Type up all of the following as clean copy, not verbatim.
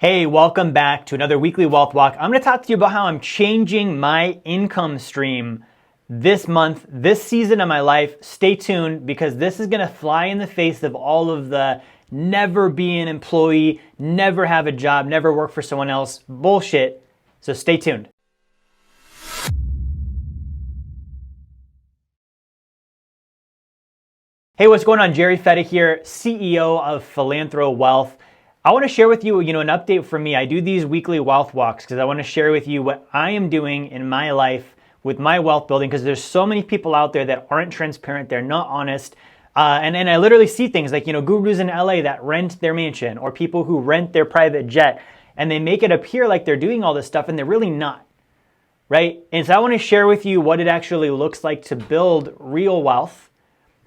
Hey, welcome back to another weekly wealth walk. I'm going to talk to you about how I'm changing my income stream this month, this season of my life. Stay tuned because this is going to fly in the face of all of the never be an employee, never have a job, never work for someone else bullshit. So stay tuned. Hey, what's going on? Jerry Fetta here, CEO of Philanthro Wealth. I want to share with you, an update from me. I do these weekly wealth walks because I want to share with you what I am doing in my life with my wealth building, because there's so many people out there that aren't transparent, they're not honest. And I literally see things like, gurus in LA that rent their mansion, or people who rent their private jet, and they make it appear like they're doing all this stuff and they're really not, right? And so I want to share with you what it actually looks like to build real wealth,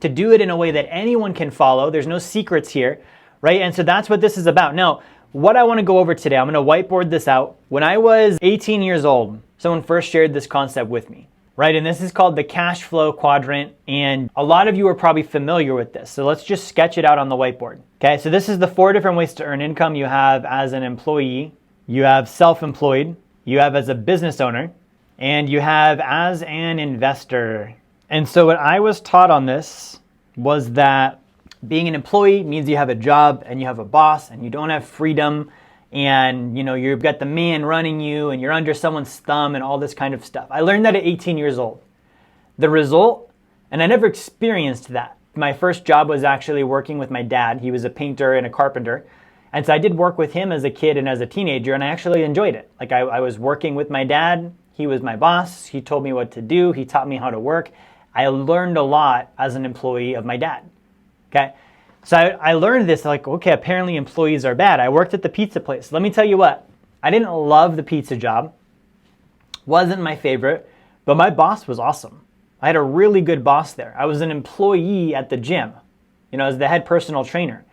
to do it in a way that anyone can follow. There's no secrets here. Right? And so that's what this is about. Now, what I want to go over today, I'm going to whiteboard this out. When I was 18 years old, someone first shared this concept with me, right? And this is called the cash flow quadrant. And a lot of you are probably familiar with this. So let's just sketch it out on the whiteboard. Okay, so this is the 4 different ways to earn income. You have as an employee, you have self-employed, you have as a business owner, and you have as an investor. And so what I was taught on this was that being an employee means you have a job and you have a boss and you don't have freedom, and you've got the man running you and you're under someone's thumb and all this kind of stuff. I learned that at 18 years old. The result, and I never experienced that. My first job was actually working with my dad. He was a painter and a carpenter. And so I did work with him as a kid and as a teenager, and I actually enjoyed it. Like I was working with my dad. He was my boss. He told me what to do. He taught me how to work. I learned a lot as an employee of my dad. Okay, so I learned this, okay, apparently employees are bad. I worked at the pizza place. Let me tell you what, I didn't love the pizza job. Wasn't my favorite, but my boss was awesome. I had a really good boss there. I was an employee at the gym, as the head personal trainer,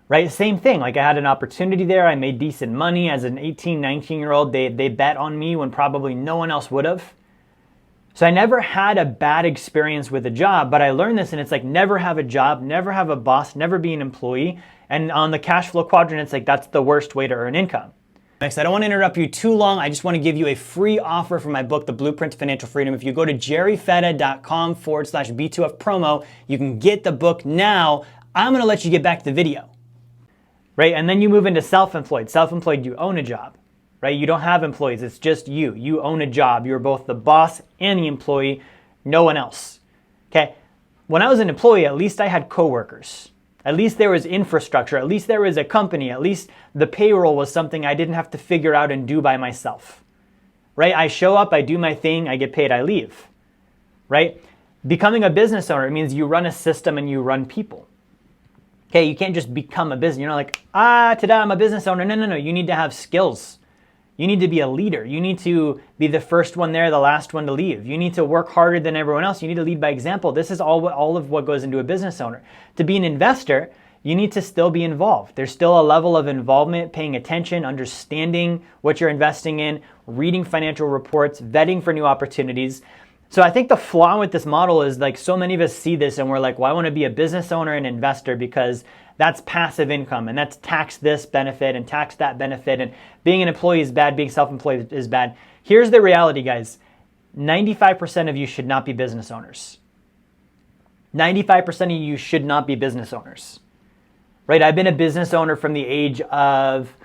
right? Same thing, I had an opportunity there. I made decent money as an 18, 19-year-old. They bet on me when probably no one else would have. So I never had a bad experience with a job, but I learned this, and it's never have a job, never have a boss, never be an employee. And on the cash flow quadrant, it's that's the worst way to earn income. Next, I don't want to interrupt you too long. I just want to give you a free offer for my book, The Blueprint to Financial Freedom. If you go to jerryfetta.com/B2F promo, you can get the book now. I'm going to let you get back to the video, right? And then you move into self-employed. Self-employed, you own a job. Right? You don't have employees. It's just you. You own a job. You're both the boss and the employee, no one else. Okay? When I was an employee, at least I had coworkers. At least there was infrastructure. At least there was a company. At least the payroll was something I didn't have to figure out and do by myself. Right? I show up, I do my thing, I get paid, I leave. Right? Becoming a business owner, it means you run a system and you run people. Okay? You can't just become a business. You're not today I'm a business owner. No. You need to have skills. You need to be a leader. You need to be the first one there, the last one to leave. You need to work harder than everyone else. You need to lead by example. This is all of what goes into a business owner. To be an investor, you need to still be involved. There's still a level of involvement, paying attention, understanding what you're investing in, reading financial reports, vetting for new opportunities. So I think the flaw with this model is so many of us see this and we're well, I want to be a business owner and investor because that's passive income and that's tax this benefit and tax that benefit, and being an employee is bad, being self-employed is bad. Here's the reality, guys. 95% of you should not be business owners. 95% of you should not be business owners, right? I've been a business owner from the age of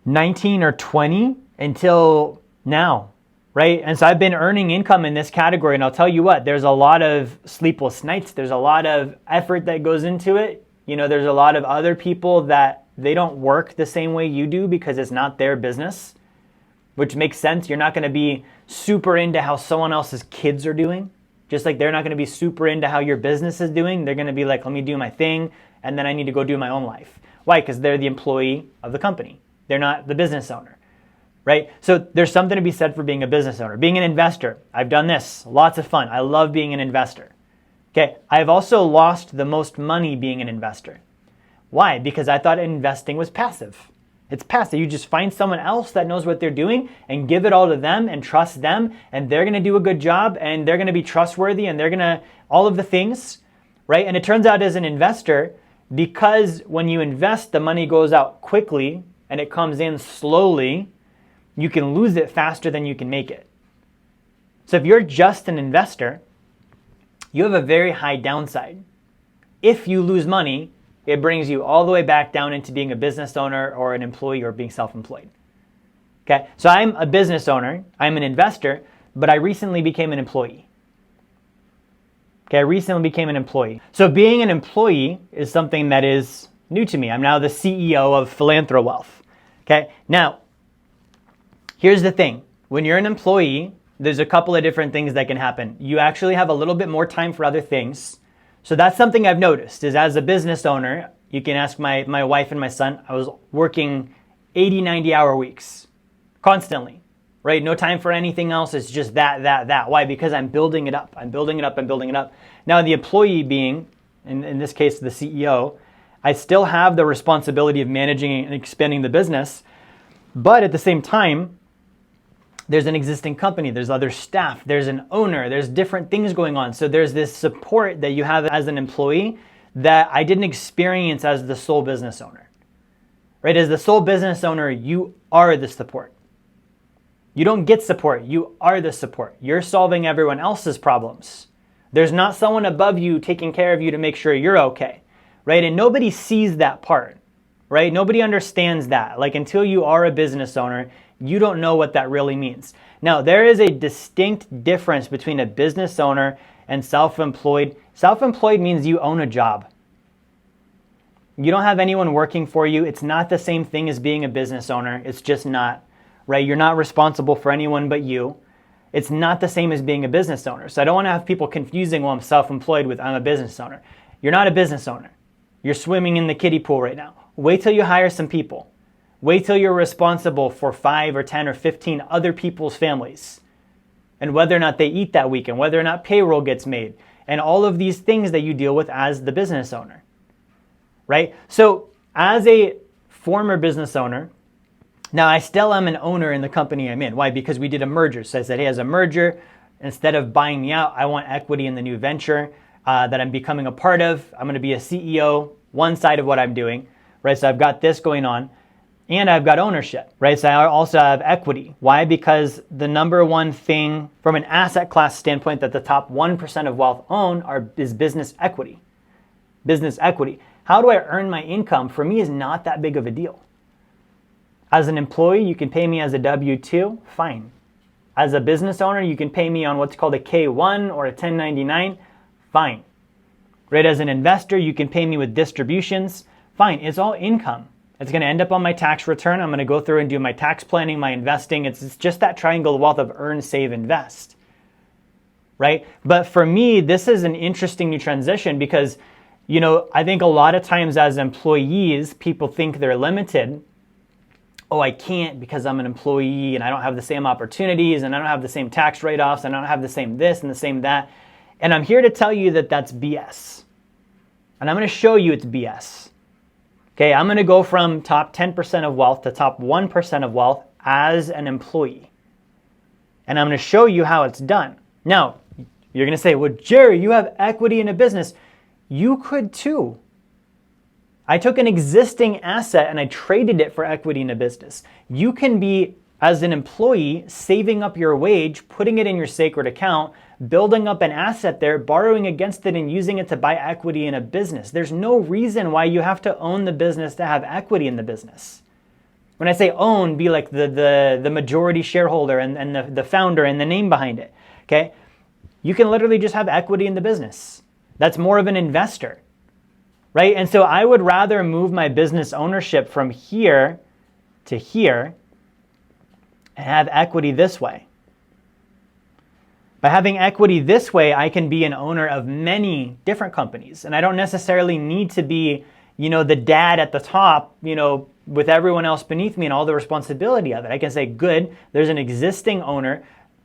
19 or 20 until now. Right? And so I've been earning income in this category, and I'll tell you what, there's a lot of sleepless nights. There's a lot of effort that goes into it. There's a lot of other people that they don't work the same way you do because it's not their business, which makes sense. You're not going to be super into how someone else's kids are doing, just like they're not going to be super into how your business is doing. They're going to be let me do my thing, and then I need to go do my own life. Why? Because they're the employee of the company. They're not the business owner. Right? So there's something to be said for being a business owner. Being an investor, I've done this. Lots of fun. I love being an investor. Okay, I've also lost the most money being an investor. Why? Because I thought investing was passive. It's passive. You just find someone else that knows what they're doing and give it all to them and trust them, and they're going to do a good job, and they're going to be trustworthy, and they're going to all of the things, right? And it turns out as an investor, because when you invest, the money goes out quickly, and it comes in slowly, you can lose it faster than you can make it. So if you're just an investor, you have a very high downside. If you lose money, it brings you all the way back down into being a business owner or an employee or being self-employed. Okay, so I'm a business owner, I'm an investor, but I recently became an employee. Okay, I recently became an employee. So being an employee is something that is new to me. I'm now the CEO of PhilanthroWealth. Okay, now, here's the thing. When you're an employee, there's a couple of different things that can happen. You actually have a little bit more time for other things. So that's something I've noticed is as a business owner, you can ask my wife and my son, I was working 80, 90-hour weeks constantly, right? No time for anything else. It's just that. Why? Because I'm building it up. I'm building it up. Now the employee being, in this case, the CEO, I still have the responsibility of managing and expanding the business. But at the same time, there's an existing company, there's other staff, there's an owner, there's different things going on. So there's this support that you have as an employee that I didn't experience as the sole business owner, right? As the sole business owner, you are the support. You don't get support, you are the support. You're solving everyone else's problems. There's not someone above you taking care of you to make sure you're okay, right? And nobody sees that part, right? Nobody understands that. Like until you are a business owner, you don't know what that really means. Now, there is a distinct difference between a business owner and self-employed. Self-employed means you own a job. You don't have anyone working for you. It's not the same thing as being a business owner. It's just not, right? You're not responsible for anyone but you. It's not the same as being a business owner. So I don't want to have people confusing, well, I'm self-employed with I'm a business owner. You're not a business owner. You're swimming in the kiddie pool right now. Wait till you hire some people. Wait till you're responsible for 5 or 10 or 15 other people's families and whether or not they eat that week and whether or not payroll gets made and all of these things that you deal with as the business owner, right? So as a former business owner, now I still am an owner in the company I'm in. Why? Because we did a merger. So I said, hey, as a merger, instead of buying me out, I want equity in the new venture that I'm becoming a part of. I'm going to be a CEO, one side of what I'm doing, right? So I've got this going on. And I've got ownership, right? So I also have equity. Why? Because the number one thing from an asset class standpoint that the top 1% of wealth own is business equity. Business equity. How do I earn my income? For me is not that big of a deal. As an employee, you can pay me as a W-2, fine. As a business owner, you can pay me on what's called a K-1 or a 1099, fine. Right? As an investor, you can pay me with distributions, fine. It's all income. It's going to end up on my tax return. I'm going to go through and do my tax planning, my investing. It's just that triangle of wealth of earn, save, invest, right? But for me, this is an interesting new transition because, you know, I think a lot of times as employees, people think they're limited. Oh, I can't because I'm an employee and I don't have the same opportunities and I don't have the same tax write-offs and I don't have the same this and the same that. And I'm here to tell you that that's BS. And I'm going to show you it's BS. Okay, I'm going to go from top 10% of wealth to top 1% of wealth as an employee. And I'm going to show you how it's done. Now, you're going to say, well, Jerry, you have equity in a business. You could too. I took an existing asset and I traded it for equity in a business. You can be, as an employee, saving up your wage, putting it in your sacred account, building up an asset there, borrowing against it and using it to buy equity in a business. There's no reason why you have to own the business to have equity in the business. When I say own, be like the majority shareholder and the founder and the name behind it, okay? You can literally just have equity in the business. That's more of an investor, right? And so I would rather move my business ownership from here to here and have equity this way. By having equity this way, I can be an owner of many different companies. And I don't necessarily need to be, you know, the dad at the top, you know, with everyone else beneath me and all the responsibility of it. I can say, good, there's an existing owner.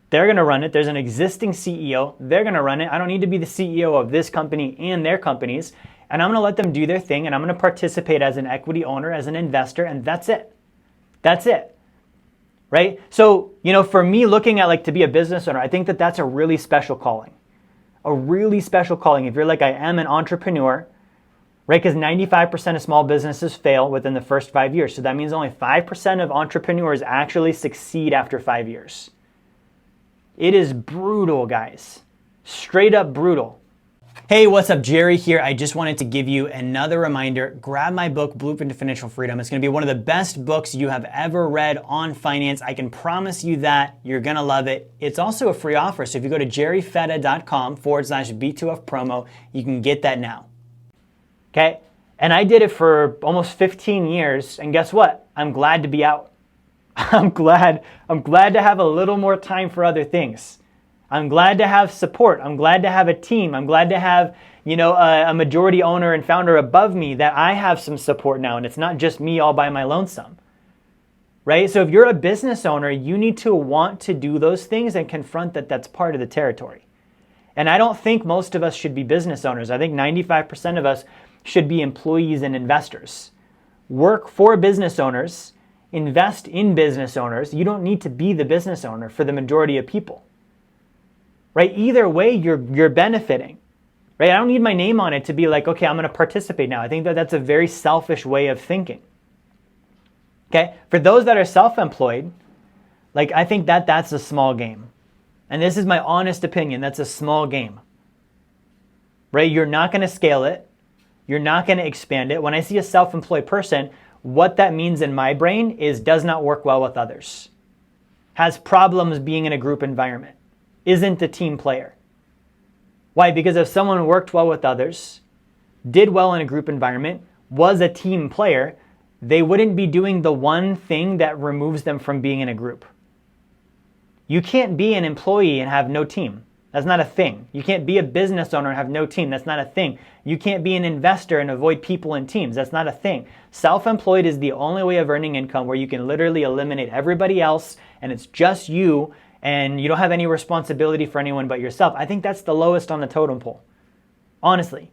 They're going to run it. There's an existing CEO. They're going to run it. I don't need to be the CEO of this company and their companies. And I'm going to let them do their thing. And I'm going to participate as an equity owner, as an investor. And that's it. That's it. Right? So, you know, for me looking at like to be a business owner, I think that that's a really special calling. A really special calling. If you're like, I am an entrepreneur, right? Because 95% of small businesses fail within the first 5 years. So that means only 5% of entrepreneurs actually succeed after 5 years. It is brutal, guys. Straight up brutal. Hey, what's up? Jerry here. I just wanted to give you another reminder. Grab my book, Blueprint to Financial Freedom. It's going to be one of the best books you have ever read on finance. I can promise you that. You're going to love it. It's also a free offer. So if you go to jerryfetta.com/B2F promo, you can get that now. Okay? And I did it for almost 15 years. And guess what? I'm glad to be out. I'm glad to have a little more time for other things. I'm glad to have support. I'm glad to have a team. I'm glad to have, a majority owner and founder above me, that I have some support now, and it's not just me all by my lonesome, right? So if you're a business owner, you need to want to do those things and confront that that's part of the territory. And I don't think most of us should be business owners. I think 95% of us should be employees and investors. Work for business owners, invest in business owners. You don't need to be the business owner for the majority of people. Right? Either way, you're benefiting, right? I don't need my name on it to be like, okay, I'm going to participate now. I think that that's a very selfish way of thinking. Okay? For those that are self-employed, I think that that's a small game. And this is my honest opinion. That's a small game, right? You're not going to scale it. You're not going to expand it. When I see a self-employed person, what that means in my brain is does not work well with others, has problems being in a group environment, isn't a team player. Why? Because if someone worked well with others, did well in a group environment, was a team player, they wouldn't be doing the one thing that removes them from being in a group. You can't be an employee and have no team. That's not a thing. You can't be a business owner and have no team. That's not a thing. You can't be an investor and avoid people and teams. That's not a thing. Self-employed is the only way of earning income where you can literally eliminate everybody else and it's just you, and you don't have any responsibility for anyone but yourself. I think that's the lowest on the totem pole. Honestly.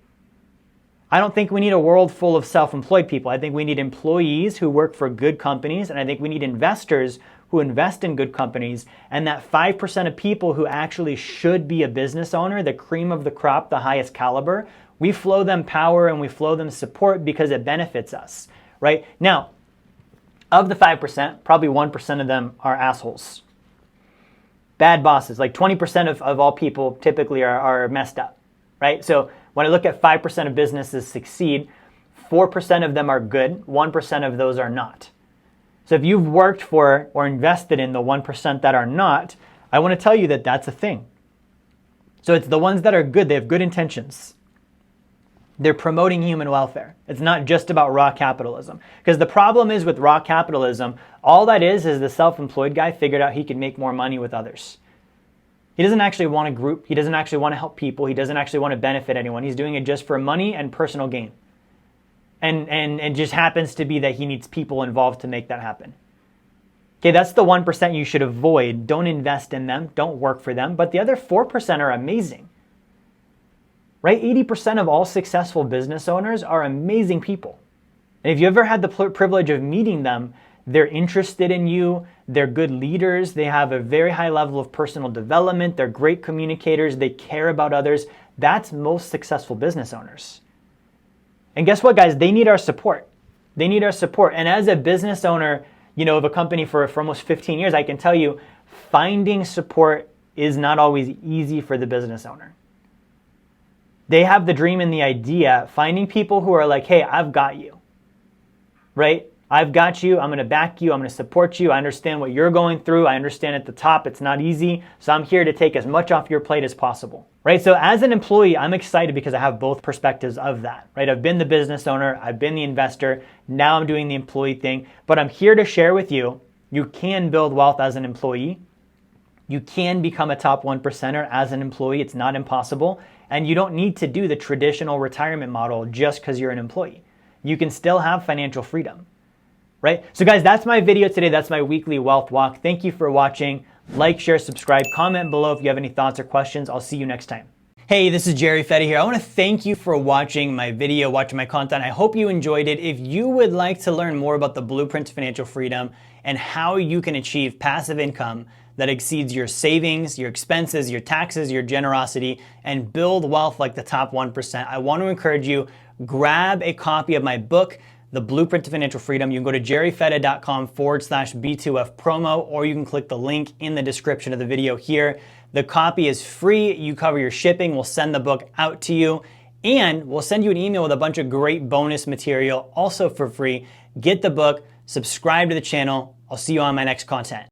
I don't think we need a world full of self-employed people. I think we need employees who work for good companies, and I think we need investors who invest in good companies, and that 5% of people who actually should be a business owner, the cream of the crop, the highest caliber, we flow them power and we flow them support because it benefits us, right? Now, of the 5%, probably 1% of them are assholes. Bad bosses, 20% of all people typically are messed up, right? So when I look at 5% of businesses succeed, 4% of them are good, 1% of those are not. So if you've worked for or invested in the 1% that are not, I want to tell you that that's a thing. So it's the ones that are good, they have good intentions. They're promoting human welfare. It's not just about raw capitalism. Because the problem is with raw capitalism, all that is the self-employed guy figured out he could make more money with others. He doesn't actually want a group. He doesn't actually want to help people. He doesn't actually want to benefit anyone. He's doing it just for money and personal gain. And it just happens to be that he needs people involved to make that happen. Okay, that's the 1% you should avoid. Don't invest in them. Don't work for them. But the other 4% are amazing. Right? 80% of all successful business owners are amazing people. And if you ever had the privilege of meeting them, they're interested in you, they're good leaders, they have a very high level of personal development, they're great communicators, they care about others. That's most successful business owners. And guess what, guys? They need our support. They need our support. And as a business owner, of a company for almost 15 years, I can tell you, finding support is not always easy for the business owner. They have the dream and the idea, finding people who are like, hey, I've got you, right? I've got you. I'm going to back you. I'm going to support you. I understand what you're going through. I understand at the top it's not easy. So I'm here to take as much off your plate as possible, right? So as an employee, I'm excited because I have both perspectives of that, right? I've been the business owner. I've been the investor. Now I'm doing the employee thing. But I'm here to share with you, you can build wealth as an employee. You can become a top 1%er as an employee. It's not impossible. And you don't need to do the traditional retirement model just because you're an employee. You can still have financial freedom, right? So guys, that's my video today. That's my weekly wealth walk. Thank you for watching. Like, share, subscribe, comment below if you have any thoughts or questions. I'll see you next time. Hey, this is Jerry Fetta here. I want to thank you for watching my video, watching my content. I hope you enjoyed it. If you would like to learn more about the Blueprint to Financial Freedom and how you can achieve passive income that exceeds your savings, your expenses, your taxes, your generosity, and build wealth like the top 1%, I want to encourage you, grab a copy of my book, The Blueprint to Financial Freedom. You can go to jerryfetta.com/B2F promo, or you can click the link in the description of the video here. The copy is free. You cover your shipping. We'll send the book out to you, and we'll send you an email with a bunch of great bonus material also for free. Get the book, subscribe to the channel. I'll see you on my next content.